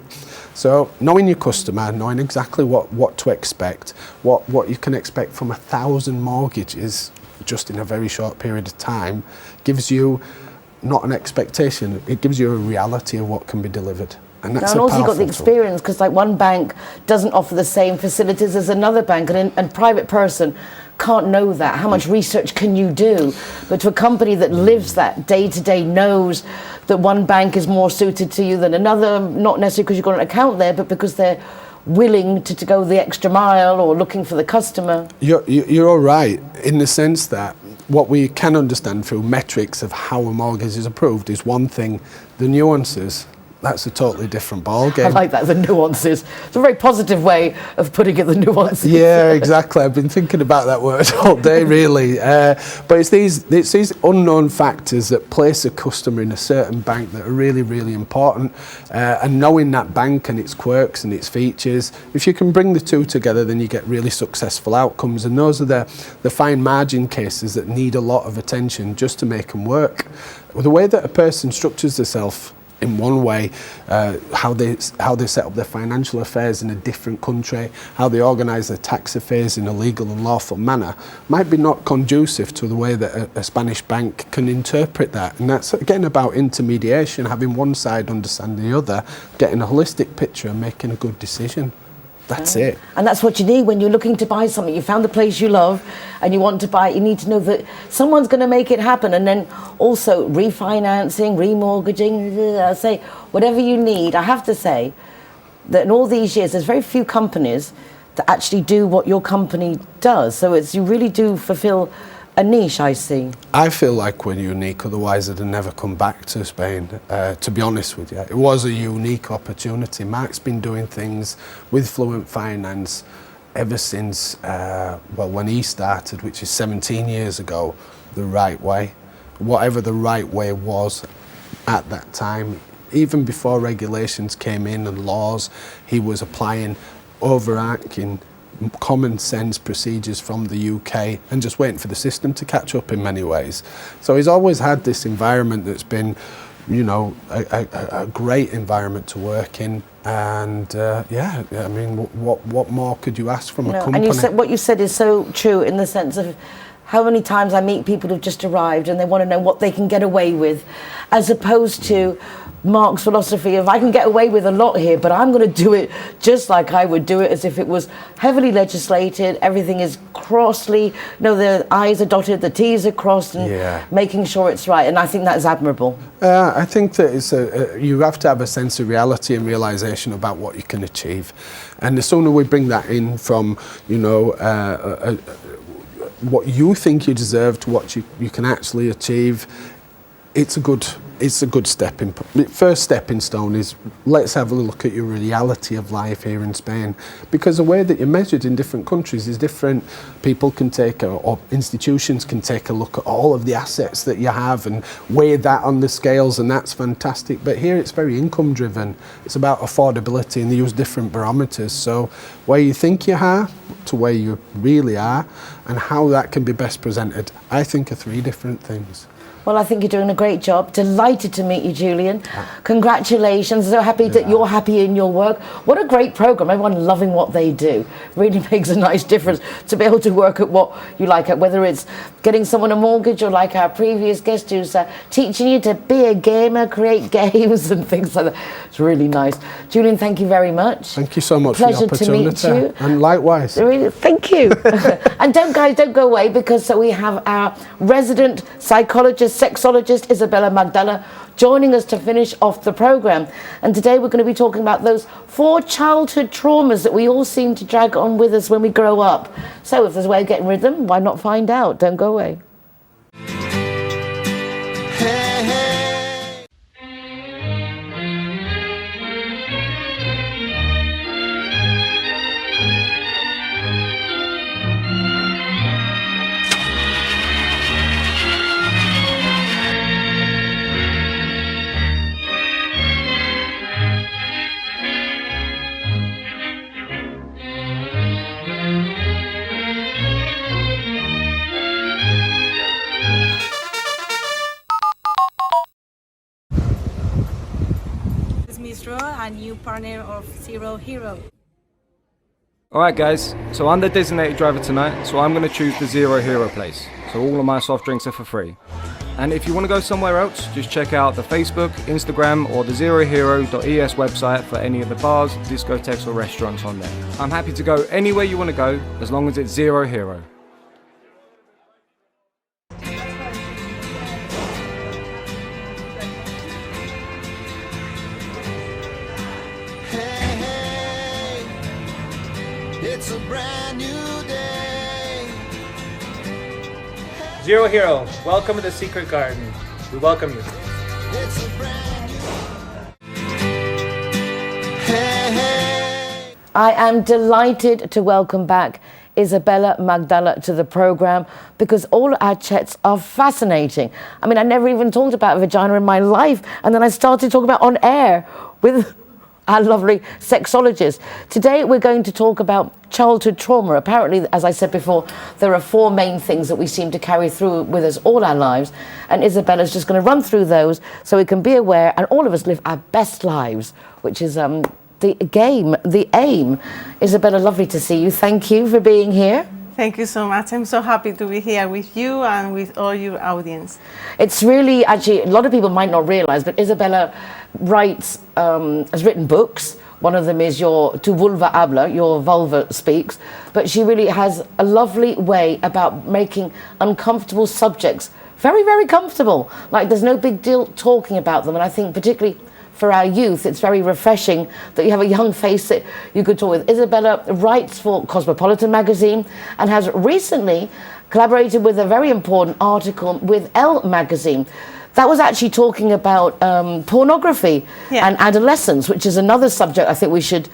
So knowing your customer, knowing exactly what to expect, what you can expect from 1,000 mortgages just in a very short period of time, gives you not an expectation, it gives you a reality of what can be delivered. And that's and also you've got the tool. experience, because like one bank doesn't offer the same facilities as another bank, and a private person can't know that. How much research can you do? But to a company that lives that day to day, knows that one bank is more suited to you than another, not necessarily because you've got an account there, but because they're willing to go the extra mile or looking for the customer. You're all right in the sense that what we can understand through metrics of how a mortgage is approved is one thing. The nuances, that's a totally different ballgame. I like that, the nuances. It's a very positive way of putting it, the nuances. Yeah, exactly. I've been thinking about that word all day, really. But it's these unknown factors that place a customer in a certain bank that are really, really important. And knowing that bank and its quirks and its features, if you can bring the two together, then you get really successful outcomes. And those are the fine margin cases that need a lot of attention just to make them work. The way that a person structures themselves in one way, how they set up their financial affairs in a different country, how they organise their tax affairs in a legal and lawful manner, might be not conducive to the way that a Spanish bank can interpret that. And that's again about intermediation, having one side understand the other, getting a holistic picture and making a good decision. That's it. And that's what you need when you're looking to buy something. You found the place you love and you want to buy it. You need to know that someone's going to make it happen. And then also refinancing, remortgaging, say whatever you need. I have to say that in all these years, there's very few companies that actually do what your company does. So you really do fulfill a niche, I see. I feel like we're unique, otherwise I'd have never come back to Spain, to be honest with you. It was a unique opportunity. Mark's been doing things with Fluent Finance ever since, when he started, which is 17 years ago, the right way. Whatever the right way was at that time, even before regulations came in and laws, he was applying overarching common sense procedures from the UK and just waiting for the system to catch up in many ways. So he's always had this environment that's been, you know, a great environment to work in. And yeah, I mean, what more could you ask from a company? And what you said is so true in the sense of how many times I meet people who've just arrived and they want to know what they can get away with, as opposed to Mark's philosophy of I can get away with a lot here, but I'm going to do it just like I would do it, as if it was heavily legislated, everything is the I's are dotted, the T's are crossed, and making sure it's right. And I think that is admirable. I think that it's you have to have a sense of reality and realisation about what you can achieve. And the sooner we bring that in from, you know, what you think you deserve to what you can actually achieve, it's a good it's a good first stepping stone is let's have a look at your reality of life here in Spain, because the way that you're measured in different countries is different. People can or institutions can take a look at all of the assets that you have and weigh that on the scales, and that's fantastic. But here it's very income driven. It's about affordability, and they use different barometers. So where you think you are to where you really are, and how that can be best presented, I think are three different things. Well, I think you're doing a great job. Delighted to meet you, Julian. Congratulations. So happy that you're happy in your work. What a great program. Everyone loving what they do. Really makes a nice difference to be able to work at what you like, whether it's getting someone a mortgage or like our previous guest who's teaching you to be a gamer, create games and things like that. It's really nice. Julian, thank you very much. Thank you so much for the opportunity. Pleasure to meet you. And likewise. Really, thank you. And don't go away, because we have our resident psychologist, sexologist Isabella Marbella joining us to finish off the programme. And today we're going to be talking about those 4 childhood traumas that we all seem to drag on with us when we grow up. So if there's a way of getting rid of them, why not find out? Don't go away. A new partner of Zero Hero. Alright guys, so I'm the designated driver tonight, so I'm going to choose the Zero Hero place. So all of my soft drinks are for free. And if you want to go somewhere else, just check out the Facebook, Instagram or the zerohero.es website for any of the bars, discotheques or restaurants on there. I'm happy to go anywhere you want to go, as long as it's Zero Hero. It's a brand new day. Zero Hero, welcome to the Secret Garden. We welcome you. It's a brand new. Hey. I am delighted to welcome back Isabella Marbella to the programme, because all our chats are fascinating. I mean, I never even talked about vagina in my life, and then I started talking about on air with our lovely sexologist. Today we're going to talk about childhood trauma. Apparently, as I said before, there are 4 main things that we seem to carry through with us all our lives, and Isabella's just going to run through those so we can be aware and all of us live our best lives, which is the aim. Isabella, lovely to see you. Thank you for being here. Thank you so much. I'm so happy to be here with you and with all your audience. It's really, actually, a lot of people might not realise, but Isabella has written books. One of them is your Tu Vulva Habla, your vulva speaks. But she really has a lovely way about making uncomfortable subjects very, very comfortable. Like, there's no big deal talking about them. And I think particularly for our youth, it's very refreshing that you have a young face that you could talk with. Isabella writes for Cosmopolitan magazine and has recently collaborated with a very important article with Elle magazine. That was actually talking about pornography and adolescence, which is another subject I think we should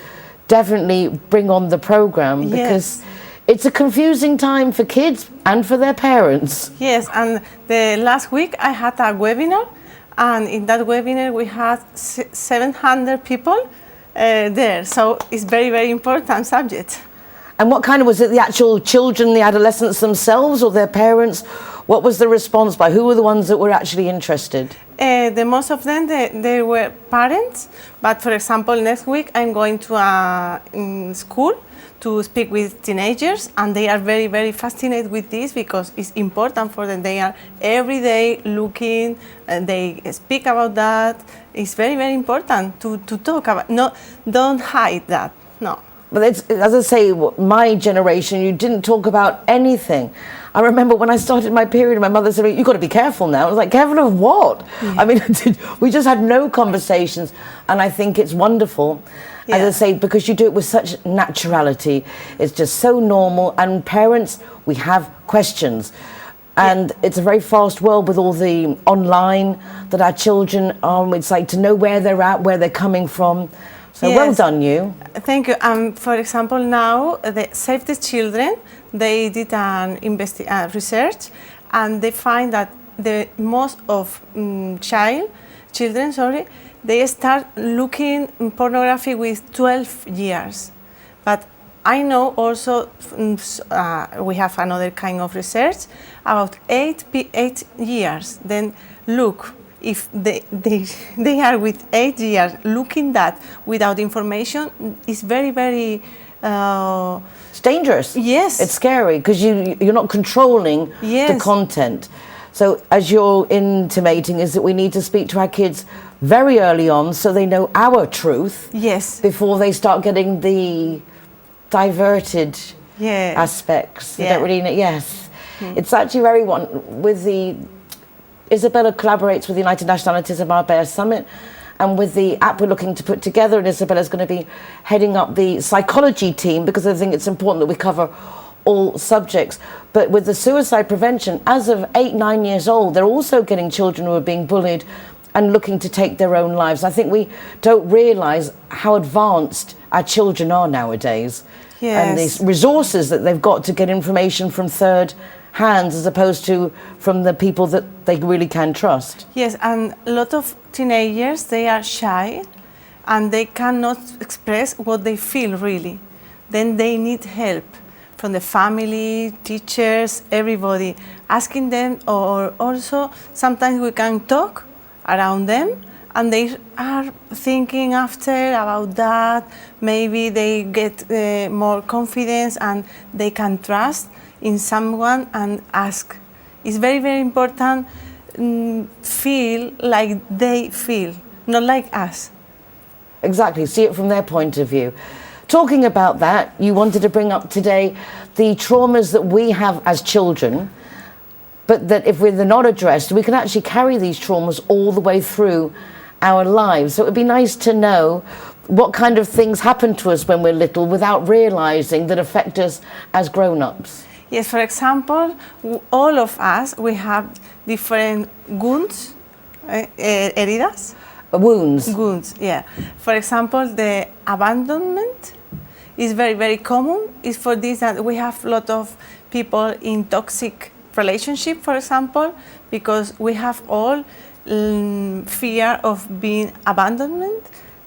definitely bring on the programme, because it's a confusing time for kids and for their parents. Yes, and the last week I had a webinar, and in that webinar we had 700 people there, so it's very, very important subject. And what kind of, was it the actual children, the adolescents themselves, or their parents? What was the response by? Who were the ones that were actually interested? The most of them, they were parents, but for example, next week I'm going to a school to speak with teenagers, and they are very, very fascinated with this because it's important for them. They are every day looking, and they speak about that. It's very, very important to talk about. No, don't hide that. No. But it's, as I say, my generation, you didn't talk about anything. I remember when I started my period, my mother said, "You've got to be careful now." I was like, "Careful of what?" Yeah. I mean, we just had no conversations, and I think it's wonderful. As I say, because you do it with such naturality, it's just so normal. And parents, we have questions. And it's a very fast world with all the online that our children, it's like to know where they're at, where they're coming from. So well Yes. done, you. Thank you. For example, now the Save the Children, they did an research, and they find that the most of children, they start looking in with 12 years. But I know also we have another kind of research about 8 years. Then look, if they are with 8 years looking that without information, it's very, very it's dangerous. Yes. It's scary because you're not controlling the content. So as you're intimating is that we need to speak to our kids very early on so they know our truth. Yes. Before they start getting the diverted aspects. They don't really know. Yes. It's actually very Isabella collaborates with the United Nationalities of Marbella Summit, and with the app we're looking to put together, and Isabella's going to be heading up the psychology team because I think it's important that we cover all subjects. But with the suicide prevention, as of 8-9 years old, they're also getting children who are being bullied and looking to take their own lives. I think we don't realise how advanced our children are nowadays. Yes. And the resources that they've got to get information from third hands as opposed to from the people that they really can trust. Yes, and a lot of teenagers, they are shy and they cannot express what they feel really. Then they need help from the family, teachers, everybody, asking them, or also sometimes we can talk around them and they are thinking after about that. Maybe they get more confidence and they can trust in someone and ask. It's very, very important. Feel like they feel, not like us. Exactly, see it from their point of view. Talking about that, you wanted to bring up today the traumas that we have as children, but that if they're not addressed, we can actually carry these traumas all the way through our lives. So it would be nice to know what kind of things happen to us when we're little without realizing that affect us as grown-ups. Yes, for example, all of us, we have different wounds, heridas. Wounds. Wounds, yeah. For example, the abandonment is very, very common. It's for this that we have a lot of people in toxic relationship, for example, because we have all fear of being abandonment,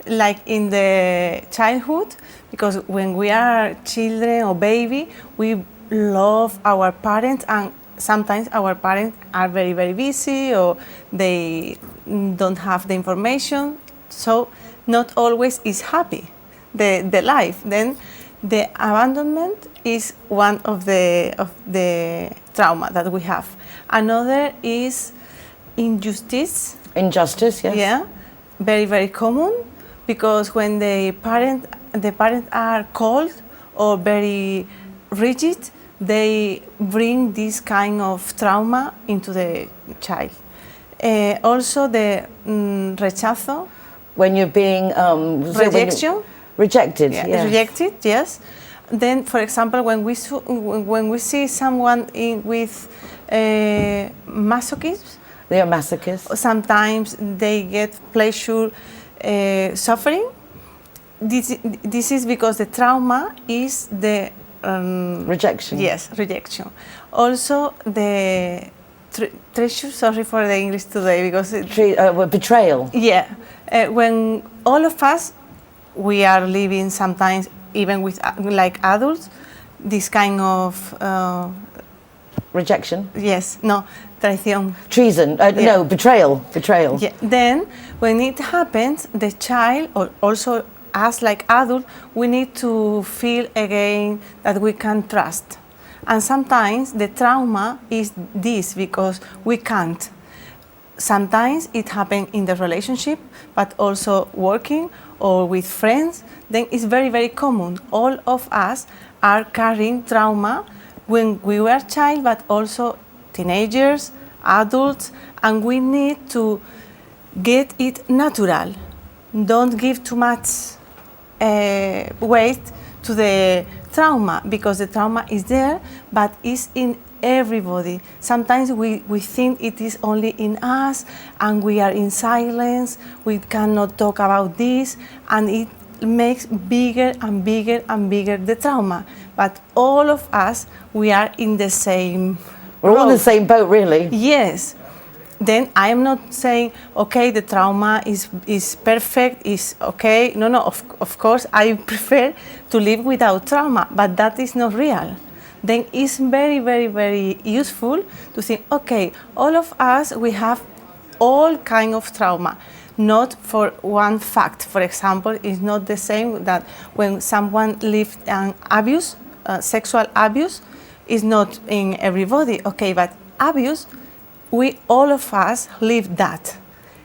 like in the childhood, because when we are children or baby, we love our parents, and sometimes our parents are very, very busy or they don't have the information, so not always is happy the life. Then the abandonment is one of the trauma that we have. Another is injustice. Injustice, yes. Yeah, very, very common, because when the parents are cold or very rigid, they bring this kind of trauma into the child. Also the rechazo. When you're being rejection. Rejected. Yeah, Yes. rejected. Yes. Then, for example, when we see someone with masochism. They are masochists. Sometimes they get pleasure suffering. This is because the trauma is the rejection. Yes, rejection. Also the treasure. Sorry for the English today, because betrayal. Yeah, when all of us, we are living sometimes even with like adults, this kind of rejection. Yes, no, traición. Treason. No, betrayal. Betrayal. Yeah. Then when it happens, the child, or also us like adults, we need to feel again that we can trust. And sometimes the trauma is this, because we can't. Sometimes it happens in the relationship, but also working or with friends. Then it's very, very common. All of us are carrying trauma when we were child, but also teenagers, adults, and we need to get it natural. Don't give too much weight to the trauma, because the trauma is there, but it's in everybody. Sometimes we think it is only in us, and we are in silence, we cannot talk about this, and it makes bigger and bigger and bigger the trauma. But all of us, we are in the same We're all in the road. same boat, really. Yes. Then I am not saying, okay, the trauma is perfect, is okay. No, of course, I prefer to live without trauma, but that is not real. Then it's very, very, very useful to think, okay, all of us, we have all kind of trauma, not for one fact. For example, it's not the same that when someone lived an abuse, sexual abuse, is not in everybody, okay, but abuse, we all of us live that.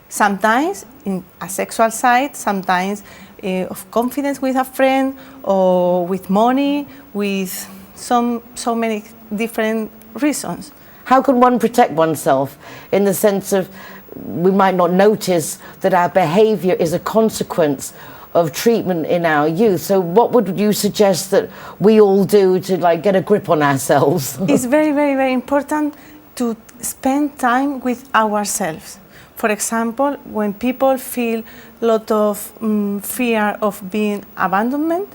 Sometimes in a sexual side, sometimes of confidence with a friend, or with money, with so many different reasons. How can one protect oneself in the sense of we might not notice that our behavior is a consequence of treatment in our youth? So what would you suggest that we all do to like get a grip on ourselves? It's very, very, very important to spend time with ourselves. For example, when people feel a lot of fear of being abandoned.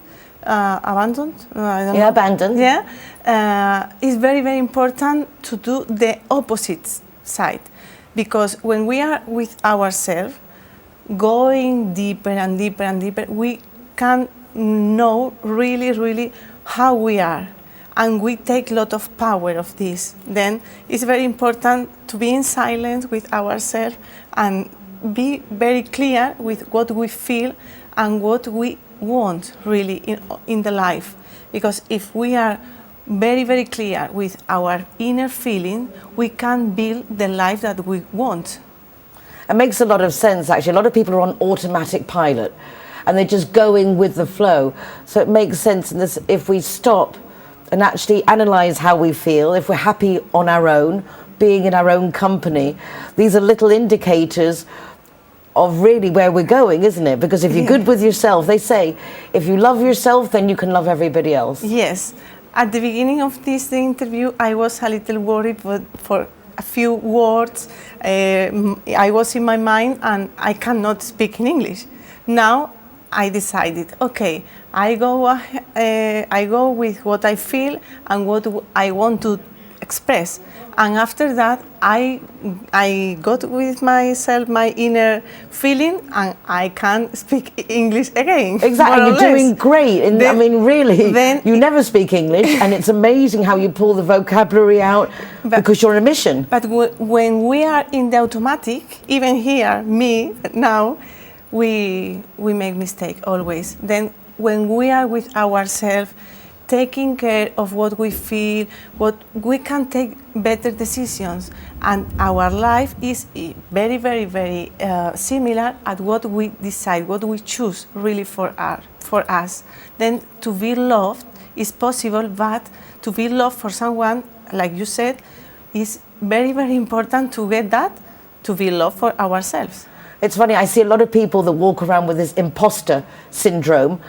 Abandoned. Yeah, it's very, very important to do the opposite side, because when we are with ourselves, going deeper and deeper and deeper, we can know really, really how we are, and we take a lot of power of this. Then it's very important to be in silence with ourselves and be very clear with what we feel and what we want really in the life. Because if we are very, very clear with our inner feeling, we can build the life that we want. It makes a lot of sense, actually. A lot of people are on automatic pilot and they're just going with the flow. So it makes sense in this, if we stop and actually analyze how we feel, if we're happy on our own, being in our own company, these are little indicators of really where we're going, isn't it? Because if you're good with yourself, they say, if you love yourself, then you can love everybody else. Yes. At the beginning of this interview, I was a little worried for a few words. I was in my mind and I cannot speak in English. Now I decided, okay, I go with what I feel and what I want to express. And after that, I got with myself, my inner feeling, and I can speak English again. Exactly, you're doing great. And I mean, really, you never speak English, and it's amazing how you pull the vocabulary out because you're on a mission. But when we are in the automatic, even here, me, now, we make mistake always. Then when we are with ourselves, taking care of what we feel, what we can take better decisions, and our life is very, very, very similar at what we decide, what we choose really for us. Then to be loved is possible, but to be loved for someone, like you said, is very, very important to get that, to be loved for ourselves. It's funny, I see a lot of people that walk around with this imposter syndrome.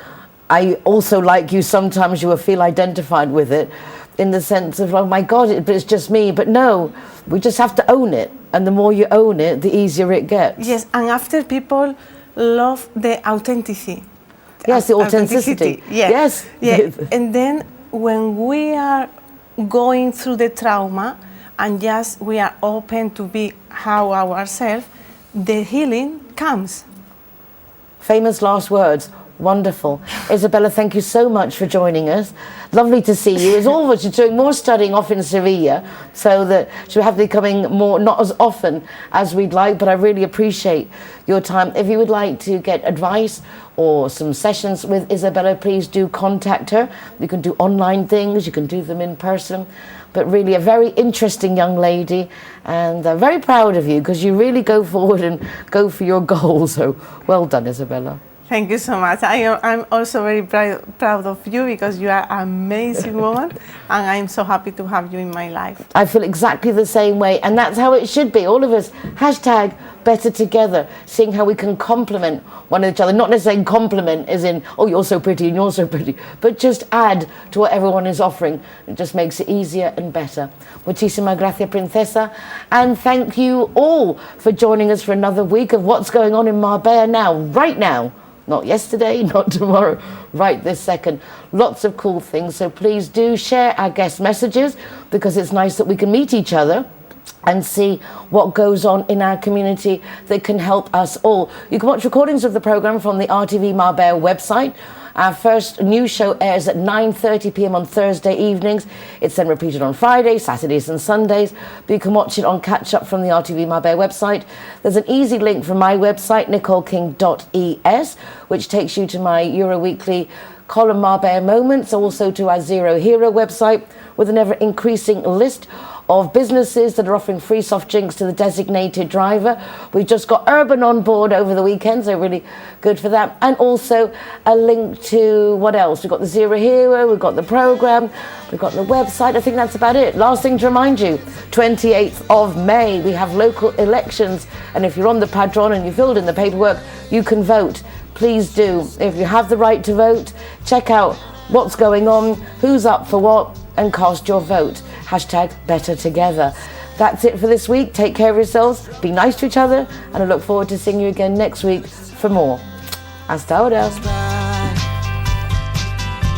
I also, like you, sometimes you will feel identified with it in the sense of, oh my God, it's just me. But no, we just have to own it. And the more you own it, the easier it gets. Yes, and after people love the authenticity. Yes, the authenticity. Yeah. Yes. Yeah. And then when we are going through the trauma and just we are open to be ourselves, the healing comes. Famous last words. Wonderful. Isabella, thank you so much for joining us. Lovely to see you. As always, you're doing more studying off in Sevilla, so that she'll have to be coming more, not as often as we'd like, but I really appreciate your time. If you would like to get advice or some sessions with Isabella, please do contact her. You can do online things, you can do them in person, but really a very interesting young lady, and I'm very proud of you because you really go forward and go for your goals. So well done, Isabella. Thank you so much. I'm also very proud of you because you are an amazing woman and I'm so happy to have you in my life. I feel exactly the same way, and that's how it should be. All of us, hashtag better together, seeing how we can complement one another. Not necessarily compliment as in, oh, you're so pretty and you're so pretty, but just add to what everyone is offering. It just makes it easier and better. Muchísimas gracias, Princesa. And thank you all for joining us for another week of what's going on in Marbella now, right now. Not yesterday, not tomorrow, right this second. Lots of cool things, so please do share our guest messages because it's nice that we can meet each other and see what goes on in our community that can help us all. You can watch recordings of the programme from the RTV Marbella website. Our first news show airs at 9:30 p.m. on Thursday evenings. It's then repeated on Fridays, Saturdays and Sundays. But you can watch it on Catch Up from the RTV Marbella website. There's an easy link from my website, nicoleking.es, which takes you to my Euroweekly column Marbella Moments, also to our Zero Hero website with an ever-increasing list of businesses that are offering free soft drinks to the designated driver. We just got Urban on board over the weekend, so really good for that. And also a link to what else? We've got the Zero Hero, we've got the programme, we've got the website. I think that's about it. Last thing to remind you, 28th of May, we have local elections. And if you're on the Padron and you filled in the paperwork, you can vote. Please do. If you have the right to vote, check out what's going on, who's up for what, and cast your vote. Hashtag better together. That's it for this week. Take care of yourselves, be nice to each other, and I look forward to seeing you again next week for more. Hasta ahora.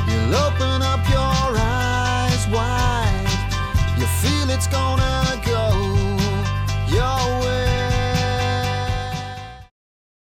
You'll open up your eyes wide. You feel it's gonna